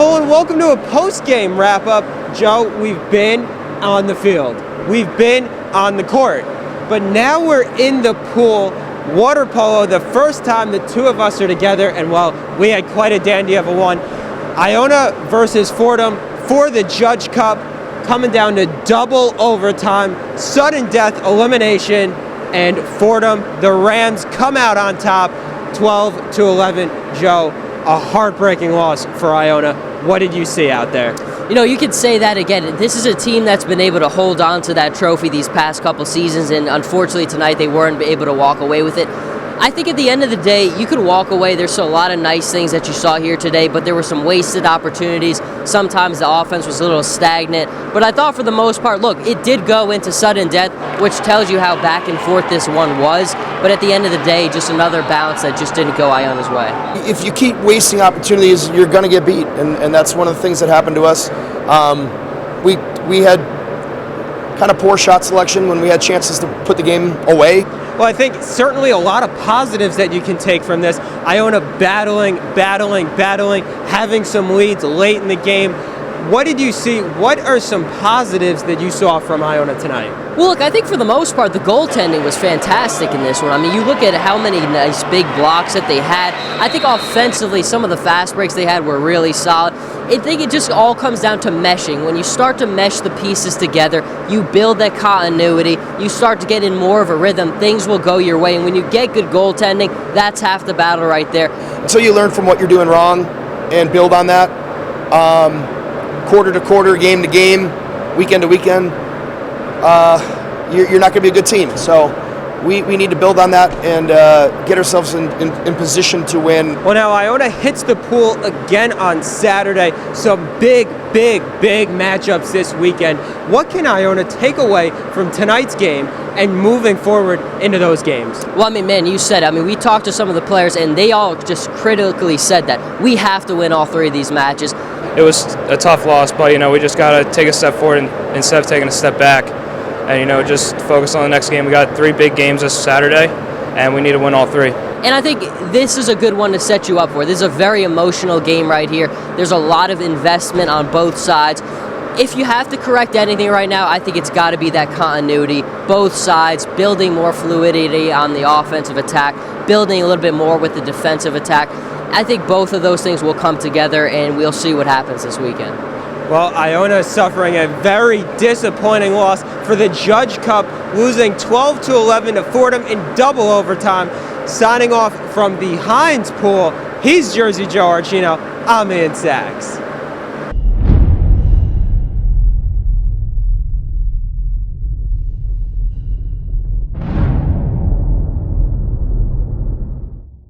Polo, and welcome to a post-game wrap-up. Joe, we've been on the field. We've been on the court. But now we're in the pool, water polo, the first time the two of us are together, and well, we had quite a dandy of a one. Iona versus Fordham for the Judge Cup, coming down to double overtime, sudden death elimination, and Fordham, the Rams, come out on top, 12-11. Joe, a heartbreaking loss for Iona. What did you see out there? You know, you could say that again. This is a team that's been able to hold on to that trophy these past couple seasons, and unfortunately tonight they weren't able to walk away with it. I think at the end of the day, you could walk away. There's a lot of nice things that you saw here today, but there were some wasted opportunities. Sometimes the offense was a little stagnant. But I thought for the most part, look, it did go into sudden death, which tells you how back and forth this one was. But at the end of the day, just another bounce that just didn't go Iona's way. If you keep wasting opportunities, you're going to get beat. And that's one of the things that happened to us. We had kind of poor shot selection when we had chances to put the game away. Well, I think certainly a lot of positives that you can take from this. Iona battling, having some leads late in the game. What did you see? What are some positives that you saw from Iona tonight? Well, look, I think for the most part, the goaltending was fantastic in this one. I mean, you look at how many nice big blocks that they had. I think offensively, some of the fast breaks they had were really solid. I think it just all comes down to meshing. When you start to mesh the pieces together, you build that continuity, you start to get in more of a rhythm, things will go your way. And when you get good goaltending, that's half the battle right there. Until you learn from what you're doing wrong and build on that, quarter to quarter, game to game, weekend to weekend, you're not going to be a good team. So we need to build on that and get ourselves in position to win. Well, now Iona hits the pool again on Saturday. Some big matchups this weekend. What can Iona take away from tonight's game and moving forward into those games? Well, I mean, man, you said, we talked to some of the players, and they all just critically said that we have to win all three of these matches. It was a tough loss, but, we just got to take a step forward instead of taking a step back. And, just focus on the next game. We got 3 big games this Saturday, and we need to win all 3. And I think this is a good one to set you up for. This is a very emotional game right here. There's a lot of investment on both sides. If you have to correct anything right now, I think it's got to be that continuity. Both sides building more fluidity on the offensive attack, building a little bit more with the defensive attack. I think both of those things will come together, and we'll see what happens this weekend. Well, Iona is suffering a very disappointing loss for the Judge Cup, losing 12-11 to Fordham in double overtime. Signing off from the Hines pool, he's Jersey Joe Archino. I'm Ian Sacks.